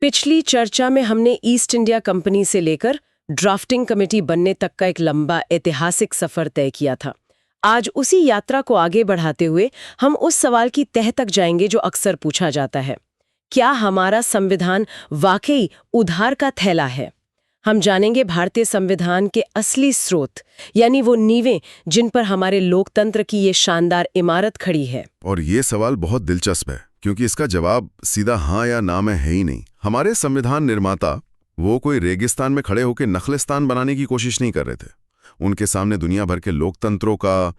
पिछली चर्चा में हमने ईस्ट इंडिया कंपनी से लेकर ड्राफ्टिंग कमेटी बनने तक का एक लंबा ऐतिहासिक सफर तय किया था। आज उसी यात्रा को आगे बढ़ाते हुए हम उस सवाल की तह तक जाएंगे जो अक्सर पूछा जाता है, क्या हमारा संविधान वाकई उधार का थैला है? हम जानेंगे भारतीय संविधान के असली स्रोत, यानी वो नींवें जिन पर हमारे लोकतंत्र की ये शानदार इमारत खड़ी है। और ये सवाल बहुत दिलचस्प है, क्योंकि इसका जवाब सीधा हाँ या ना में है ही नहीं। हमारे संविधान निर्माता वो कोई रेगिस्तान में खड़े होकर नखलिस्तान बनाने की कोशिश नहीं कर रहे थे। उनके सामने दुनिया भर के लोकतंत्रों का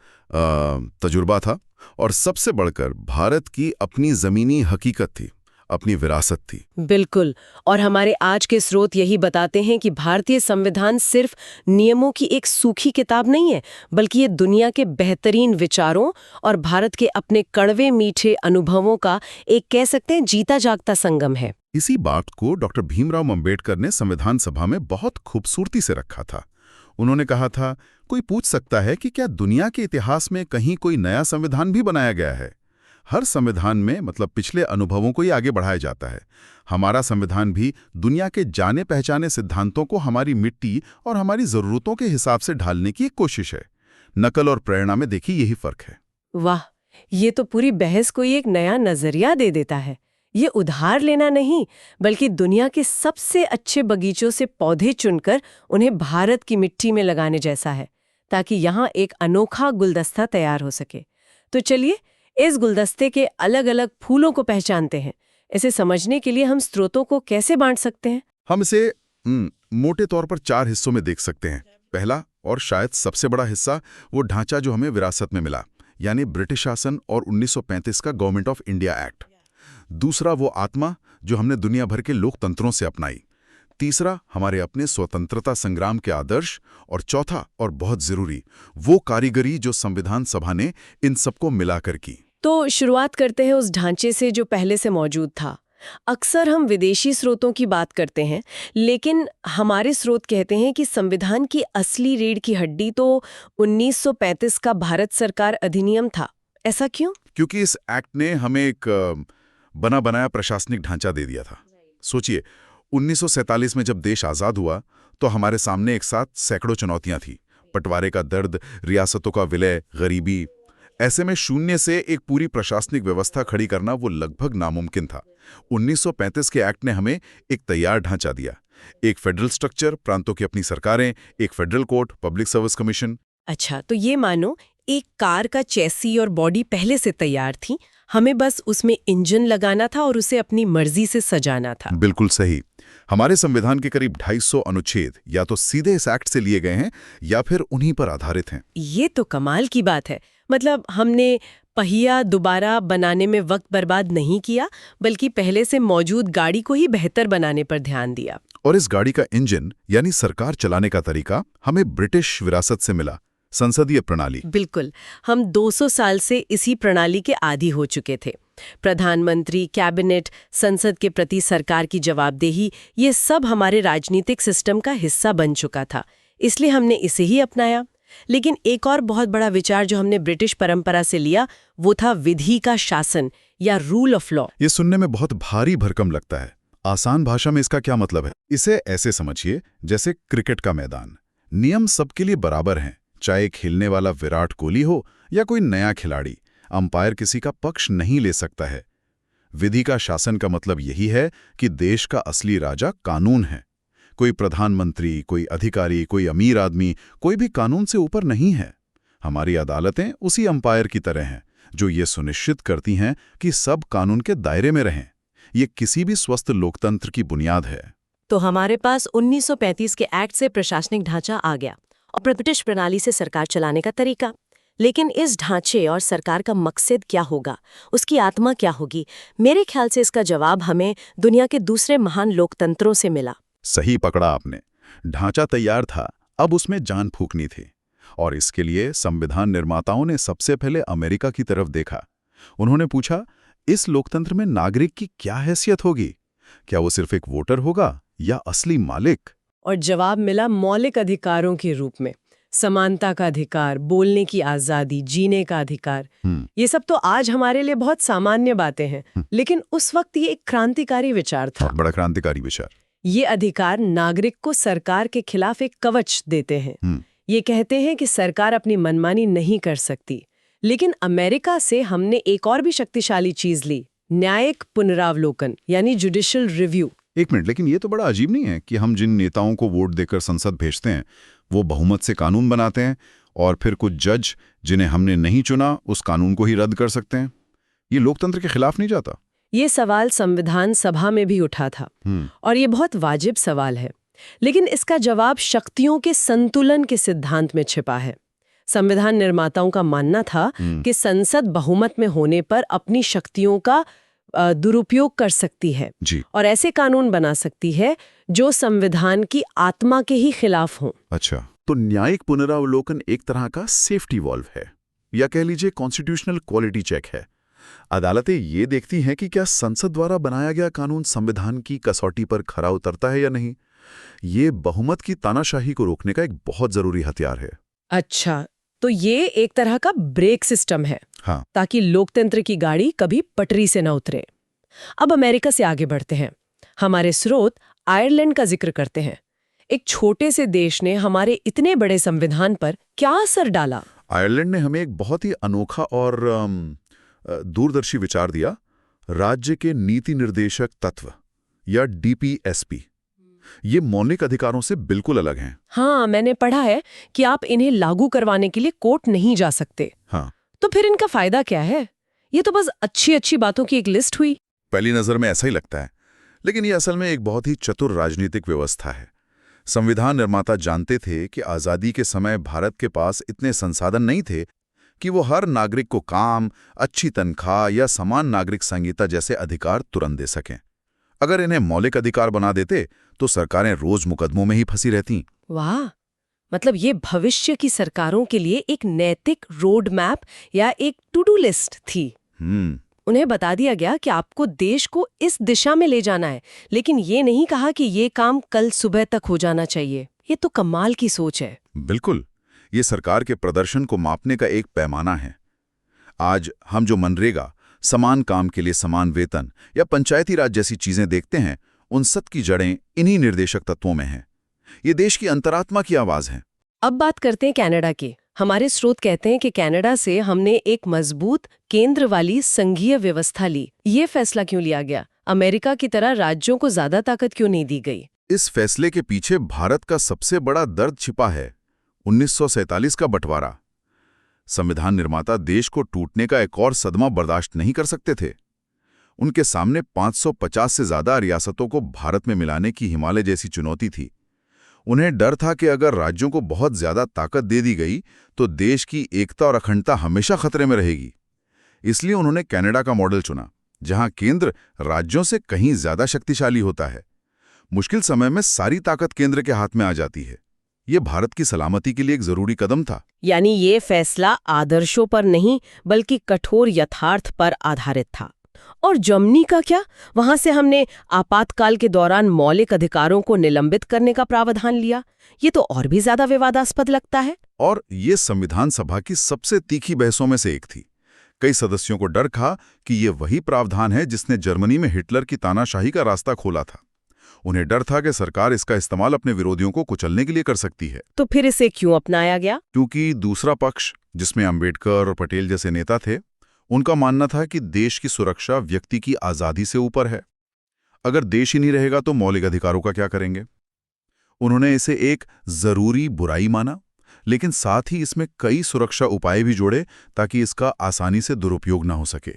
तजुर्बा था, और सबसे बढ़कर भारत की अपनी जमीनी हकीकत थी, अपनी विरासत थी। बिल्कुल, और हमारे आज के स्रोत यही बताते हैं कि भारतीय संविधान सिर्फ नियमों की एक सूखी किताब नहीं है, बल्कि ये दुनिया के बेहतरीन विचारों और भारत के अपने कड़वे मीठे अनुभवों का एक, कह सकते हैं, जीता जागता संगम है। इसी बात को डॉक्टर भीमराव अम्बेडकर ने संविधान सभा में बहुत खूबसूरती से रखा था। उन्होंने कहा था, कोई पूछ सकता है कि क्या दुनिया के इतिहास में कहीं कोई नया संविधान भी बनाया गया है? हर संविधान में मतलब पिछले अनुभवों को ही आगे बढ़ाया जाता है। हमारा संविधान भी दुनिया के जाने पहचाने सिद्धांतों को हमारी मिट्टी और हमारी जरूरतों के हिसाब से ढालने की एक कोशिश है। नकल और प्रेरणा में देखिए यही फर्क है। वाह, ये तो पूरी बहस को एक नया नजरिया दे देता है। ये उधार लेना नहीं, बल्कि दुनिया के सबसे अच्छे बगीचों से पौधे चुनकर उन्हें भारत की मिट्टी में लगाने जैसा है, ताकि यहाँ एक अनोखा गुलदस्ता तैयार हो सके। तो चलिए इस गुलदस्ते के अलग अलग फूलों को पहचानते हैं। इसे समझने के लिए हम स्रोतों को कैसे बांट सकते हैं? हम इसे मोटे तौर पर 4 हिस्सों में देख सकते हैं। पहला और शायद सबसे बड़ा हिस्सा वो ढांचा जो हमें विरासत में मिला, यानी ब्रिटिश शासन और 1935 का गवर्नमेंट ऑफ इंडिया एक्ट। दूसरा वो आत्मा जो हमने दुनिया भर के लोकतंत्रों से अपनाई। तीसरा हमारे अपने स्वतंत्रता संग्राम के आदर्श, और चौथा और बहुत जरूरी वो कारीगरी जो संविधान सभा ने इन सबको मिलाकर की। तो शुरुआत करते हैं उस ढांचे से जो पहले से मौजूद था। अक्सर हम विदेशी स्रोतों की बात करते हैं, लेकिन हमारे स्रोत कहते हैं कि संविधान की असली रीढ़ की हड्डी तो 1935 का भारत सरकार अधिनियम था। ऐसा क्यों? क्योंकि इस एक्ट ने हमें एक बना बनाया प्रशासनिक ढांचा दे दिया था। सोचिए, 1947 में जब देश आजाद हुआ तो हमारे सामने एक साथ सैकड़ों चुनौतियां थी। बंटवारे का दर्द, रियासतों का विलय, गरीबी। ऐसे में शून्य से एक पूरी प्रशासनिक व्यवस्था खड़ी करना वो लगभग नामुमकिन था। 1935 के एक्ट ने हमें एक तैयार ढांचा दिया, एक फेडरल स्ट्रक्चर, प्रांतों की अपनी सरकारें, एक federal court, public service commission. अच्छा, तो ये मानो एक कार का चेसी और बॉडी पहले से तैयार थी, हमें बस उसमें इंजन लगाना था और उसे अपनी मर्जी से सजाना था। बिल्कुल सही। हमारे संविधान के करीब 250 अनुच्छेद या तो सीधे इस एक्ट से लिए गए हैं या फिर उन्हीं पर आधारित हैं। ये तो कमाल की बात है। मतलब हमने पहिया दोबारा बनाने में वक्त बर्बाद नहीं किया, बल्कि पहले से मौजूद गाड़ी को ही बेहतर बनाने पर ध्यान दिया। और इस गाड़ी का इंजन यानी सरकार चलाने का तरीका हमें ब्रिटिश विरासत से मिला, संसदीय प्रणाली। बिल्कुल, हम 200 साल से इसी प्रणाली के आदी हो चुके थे। प्रधानमंत्री, कैबिनेट, संसद के प्रति सरकार की जवाबदेही, ये सब हमारे राजनीतिक सिस्टम का हिस्सा बन चुका था, इसलिए हमने इसे ही अपनाया। लेकिन एक और बहुत बड़ा विचार जो हमने ब्रिटिश परंपरा से लिया, वो था विधि का शासन या रूल ऑफ लॉ। ये सुनने में बहुत भारी भरकम लगता है। आसान भाषा में इसका क्या मतलब है? इसे ऐसे समझिए जैसे क्रिकेट का मैदान। नियम सबके लिए बराबर हैं, चाहे खेलने वाला विराट कोहली हो या कोई नया खिलाड़ी। अंपायर किसी का पक्ष नहीं ले सकता है। विधि का शासन का मतलब यही है कि देश का असली राजा कानून है। कोई प्रधानमंत्री, कोई अधिकारी, कोई अमीर आदमी, कोई भी कानून से ऊपर नहीं है। हमारी अदालतें उसी अंपायर की तरह हैं, जो ये सुनिश्चित करती हैं कि सब कानून के दायरे में रहें। ये किसी भी स्वस्थ लोकतंत्र की बुनियाद है। तो हमारे पास 1935 के एक्ट से प्रशासनिक ढांचा आ गया और ब्रिटिश प्रणाली से सरकार चलाने का तरीका। लेकिन इस ढांचे और सरकार का मकसद क्या होगा, उसकी आत्मा क्या होगी? मेरे ख्याल से इसका जवाब हमें दुनिया के दूसरे महान लोकतंत्रों से मिला। सही पकड़ा आपने। ढांचा तैयार था, अब उसमें जान फूंकनी थी। और इसके लिए संविधान निर्माताओं ने सबसे पहले अमेरिका की तरफ देखा। उन्होंने पूछा, इस लोकतंत्र में नागरिक की क्या हैसियत होगी? क्या वो सिर्फ एक वोटर होगा या असली मालिक? और जवाब मिला मौलिक अधिकारों के रूप में। समानता का अधिकार, बोलने की आजादी, जीने का अधिकार, ये सब तो आज हमारे लिए बहुत सामान्य बातें हैं, लेकिन उस वक्त ये एक क्रांतिकारी विचार था। बड़ा क्रांतिकारी विचार। ये अधिकार नागरिक को सरकार के खिलाफ एक कवच देते हैं। ये कहते हैं कि सरकार अपनी मनमानी नहीं कर सकती। लेकिन अमेरिका से हमने एक और भी शक्तिशाली चीज ली, न्यायिक पुनरावलोकन यानी जुडिशियल रिव्यू। एक मिनट, लेकिन ये तो बड़ा अजीब नहीं है कि हम जिन नेताओं को वोट देकर संसद भेजते हैं वो बहुमत से कानून बनाते हैं और फिर कुछ जज जिन्हें हमने नहीं चुना उस कानून को ही रद्द कर सकते हैं? ये लोकतंत्र के खिलाफ नहीं जाता? ये सवाल संविधान सभा में भी उठा था और ये बहुत वाजिब सवाल है, लेकिन इसका जवाब शक्तियों के संतुलन के सिद्धांत में छिपा है। संविधान निर्माताओं का मानना था कि संसद बहुमत में होने पर अपनी शक्तियों का दुरुपयोग कर सकती है जी। और ऐसे कानून बना सकती है जो संविधान की आत्मा के ही खिलाफ हों। अच्छा, तो न्यायिक पुनरावलोकन एक तरह का सेफ्टी वॉल्व है, या कह लीजिए कॉन्स्टिट्यूशनल क्वालिटी चेक है। अदालतें ये देखती हैं कि क्या संसद द्वारा बनाया गया कानून संविधान की कसौटी पर खरा उतरता है या नहीं। ये बहुमत की तानाशाही को रोकने का एक बहुत जरूरी हथियार है। अच्छा, तो ये एक तरह का ब्रेक सिस्टम है। हाँ। ताकि लोकतंत्र की गाड़ी कभी पटरी से न उतरे। अब अमेरिका से आगे बढ़ते हैं। हमारे स्रोत आयरलैंड का जिक्र करते हैं। एक छोटे से देश ने हमारे इतने बड़े संविधान पर क्या असर डाला? आयरलैंड ने हमें एक बहुत ही अनोखा और दूरदर्शी विचार दिया, राज्य के नीति निर्देशक तत्व या DPSP। ये मौलिक अधिकारों से बिल्कुल अलग हैं। हाँ, मैंने पढ़ा है कि आप इन्हें लागू करवाने के लिए कोर्ट नहीं जा सकते। हाँ। तो फिर इनका फायदा क्या है? ये तो बस अच्छी अच्छी बातों की एक लिस्ट हुई। पहली नजर में ऐसा ही लगता है, लेकिन ये असल में एक बहुत ही चतुर राजनीतिक व्यवस्था है। संविधान निर्माता जानते थे कि आजादी के समय भारत के पास इतने संसाधन नहीं थे कि वो हर नागरिक को काम, अच्छी तनख्वाह या समान नागरिक संहिता जैसे अधिकार तुरंत दे सकें। अगर इन्हें मौलिक अधिकार बना देते तो सरकारें रोज मुकदमों में ही फंसी रहती। वाह, मतलब ये भविष्य की सरकारों के लिए एक नैतिक रोड मैप या एक टू डू लिस्ट थी। उन्हें बता दिया गया कि आपको देश को इस दिशा में ले जाना है, लेकिन ये नहीं कहा कि ये काम कल सुबह तक हो जाना चाहिए। ये तो कमाल की सोच है। बिल्कुल, ये सरकार के प्रदर्शन को मापने का एक पैमाना है। आज हम जो मनरेगा, समान काम के लिए समान वेतन या पंचायती राज जैसी चीजें देखते हैं, उन सब की जड़ें इन्हीं निर्देशक तत्वों में हैं। ये देश की अंतरात्मा की आवाज है। अब बात करते हैं कनाडा की। हमारे स्रोत कहते हैं कि कनाडा से हमने एक मजबूत केंद्र वाली संघीय व्यवस्था ली। ये फैसला क्यों लिया गया? अमेरिका की तरह राज्यों को ज्यादा ताकत क्यों नहीं दी गई? इस फैसले के पीछे भारत का सबसे बड़ा दर्द छिपा है, 1947 का बंटवारा। संविधान निर्माता देश को टूटने का एक और सदमा बर्दाश्त नहीं कर सकते थे। उनके सामने 550 से ज्यादा रियासतों को भारत में मिलाने की हिमालय जैसी चुनौती थी। उन्हें डर था कि अगर राज्यों को बहुत ज्यादा ताकत दे दी गई तो देश की एकता और अखंडता हमेशा खतरे में रहेगी। इसलिए उन्होंने कनाडा का मॉडल चुना, जहां केंद्र राज्यों से कहीं ज्यादा शक्तिशाली होता है। मुश्किल समय में सारी ताकत केंद्र के हाथ में आ जाती है। ये भारत की सलामती के लिए एक जरूरी कदम था। यानी ये फैसला आदर्शों पर नहीं बल्कि कठोर यथार्थ पर आधारित था। और जर्मनी का क्या? वहां से हमने आपातकाल के दौरान मौलिक अधिकारों को निलंबित करने का प्रावधान लिया। ये तो और भी ज्यादा विवादास्पद लगता है। और ये संविधान सभा की सबसे तीखी बहसों में से एक थी। कई सदस्यों को डर था कि ये वही प्रावधान है जिसने जर्मनी में हिटलर की तानाशाही का रास्ता खोला था। उन्हें डर था कि सरकार इसका इस्तेमाल अपने विरोधियों को कुचलने के लिए कर सकती है। तो फिर इसे क्यों अपनाया गया? क्योंकि दूसरा पक्ष, जिसमें अंबेडकर और पटेल जैसे नेता थे, उनका मानना था कि देश की सुरक्षा व्यक्ति की आजादी से ऊपर है। अगर देश ही नहीं रहेगा तो मौलिक अधिकारों का क्या करेंगे? उन्होंने इसे एक जरूरी बुराई माना, लेकिन साथ ही इसमें कई सुरक्षा उपाय भी जोड़े ताकि इसका आसानी से दुरुपयोग ना हो सके।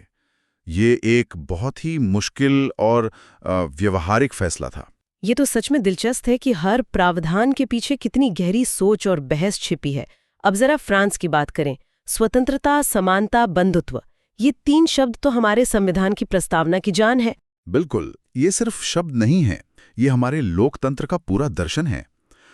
ये एक बहुत ही मुश्किल और व्यवहारिक फैसला था। ये तो सच में दिलचस्प है कि हर प्रावधान के पीछे कितनी गहरी सोच और बहस छिपी है। अब जरा फ्रांस की बात करें। स्वतंत्रता, समानता, बंधुत्व, ये 3 शब्द तो हमारे संविधान की प्रस्तावना की जान है। बिल्कुल, ये सिर्फ शब्द नहीं है, ये हमारे लोकतंत्र का पूरा दर्शन है।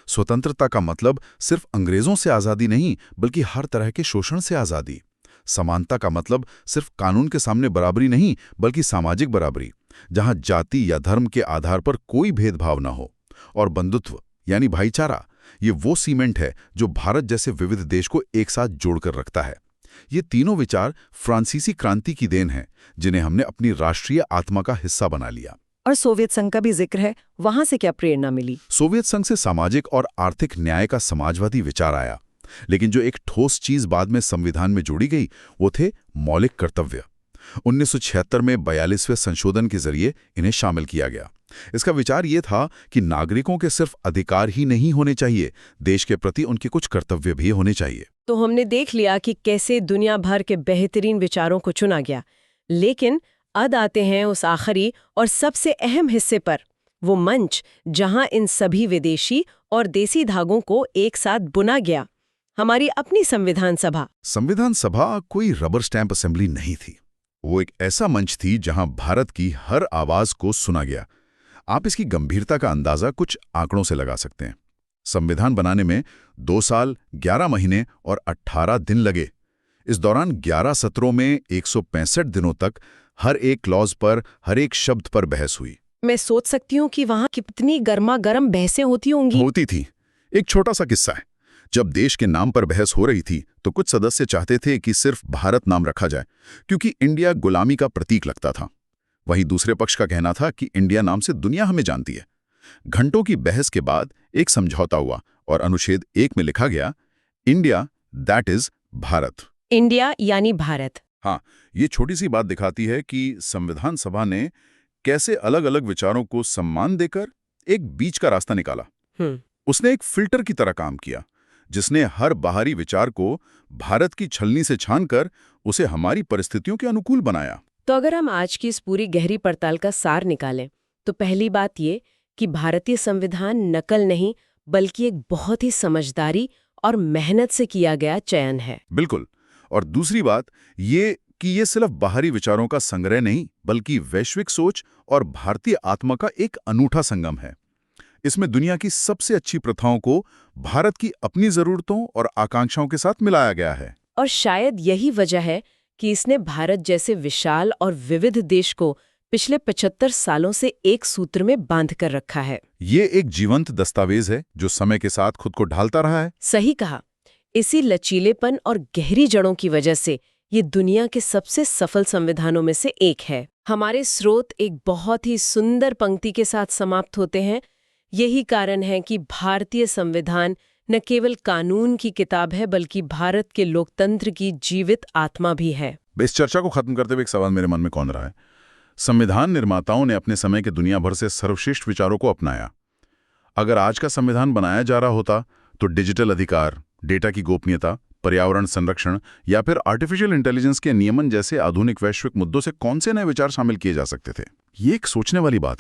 स्वतंत्रता का मतलब सिर्फ अंग्रेजों से आज़ादी नहीं, बल्कि हर तरह के शोषण से आज़ादी। समानता का मतलब सिर्फ कानून के सामने बराबरी नहीं, बल्कि सामाजिक बराबरी, जहां जाति या धर्म के आधार पर कोई भेदभाव न हो। और बंधुत्व यानी भाईचारा, ये वो सीमेंट है जो भारत जैसे विविध देश को एक साथ जोड़कर रखता है। ये तीनों विचार फ्रांसीसी क्रांति की देन हैं, जिन्हें हमने अपनी राष्ट्रीय आत्मा का हिस्सा बना लिया। और सोवियत संघ का भी जिक्र है, वहां से क्या प्रेरणा मिली? सोवियत संघ से सामाजिक और आर्थिक न्याय का समाजवादी विचार आया, लेकिन जो एक ठोस चीज बाद में संविधान में जोड़ी गई वो थे मौलिक कर्तव्य। 1976 में 42वें संशोधन के जरिए इन्हें शामिल किया गया। इसका विचार ये था कि नागरिकों के सिर्फ अधिकार ही नहीं होने चाहिए, देश के प्रति उनके कुछ कर्तव्य भी होने चाहिए। तो हमने देख लिया कि कैसे दुनिया भर के बेहतरीन विचारों को चुना गया, लेकिन अब आते हैं उस आखिरी और सबसे अहम हिस्से पर, वो मंच जहां इन सभी विदेशी और देसी धागों को एक साथ बुना गया, हमारी अपनी संविधान सभा। संविधान सभा कोई रबर स्टैंप असेंबली नहीं थी, वो एक ऐसा मंच थी जहां भारत की हर आवाज को सुना गया। आप इसकी गंभीरता का अंदाजा कुछ आंकड़ों से लगा सकते हैं। संविधान बनाने में 2 साल 11 महीने और 18 दिन लगे। इस दौरान 11 सत्रों में 165 दिनों तक हर एक क्लॉज पर, हर एक शब्द पर बहस हुई। मैं सोच सकती हूँ कि वहां कितनी गर्मा गर्म बहसें होती होंगी। होती थी। एक छोटा सा किस्सा है। जब देश के नाम पर बहस हो रही थी तो कुछ सदस्य चाहते थे कि सिर्फ भारत नाम रखा जाए, क्योंकि इंडिया गुलामी का प्रतीक लगता था। वहीं दूसरे पक्ष का कहना था कि इंडिया नाम से दुनिया हमें जानती है। घंटों की बहस के बाद एक समझौता हुआ और अनुच्छेद 1 में लिखा गया, India that is Bharat. India यानी भारत। हाँ, ये छोटी सी बात दिखाती है कि संविधान सभा ने कैसे अलग अलग विचारों को सम्मान देकर एक बीच का रास्ता निकाला। उसने एक फिल्टर की तरह काम किया, जिसने हर बाहरी विचार को भारत की छलनी से छानकर उसे हमारी परिस्थितियों के अनुकूल बनाया। तो अगर हम आज की इस पूरी गहरी पड़ताल का सार निकालें, तो पहली बात ये कि भारतीय संविधान नकल नहीं, बल्कि एक बहुत ही समझदारी और मेहनत से किया गया चयन है। बिल्कुल। और दूसरी बात ये कि ये सिर्फ बाहरी विचारों का संग्रह नहीं, बल्कि वैश्विक सोच और भारतीय आत्मा का एक अनूठा संगम है। इसमें दुनिया की सबसे अच्छी प्रथाओं को भारत की अपनी जरूरतों और आकांक्षाओं के साथ मिलाया गया है। और शायद यही वजह है कि इसने भारत जैसे विशाल और विविध देश को पिछले 75 सालों से एक सूत्र में बांध कर रखा है। ये एक जीवंत दस्तावेज है जो समय के साथ खुद को ढालता रहा है। सही कहा। इसी लचीलेपन और गहरी जड़ों की वजह से ये दुनिया के सबसे सफल संविधानों में से एक है। हमारे स्रोत एक बहुत ही सुंदर पंक्ति के साथ समाप्त होते हैं। यही कारण है कि भारतीय संविधान न केवल कानून की किताब है, बल्कि भारत के लोकतंत्र की जीवित आत्मा भी है। इस चर्चा को खत्म करते हुए एक सवाल मेरे मन में कौन रहा है। संविधान निर्माताओं ने अपने समय के दुनिया भर से सर्वश्रेष्ठ विचारों को अपनाया। अगर आज का संविधान बनाया जा रहा होता तो डिजिटल अधिकार, डेटा की गोपनीयता, पर्यावरण संरक्षण या फिर आर्टिफिशियल इंटेलिजेंस के नियमन जैसे आधुनिक वैश्विक मुद्दों से कौन से नए विचार शामिल किए जा सकते थे? ये एक सोचने वाली बात है।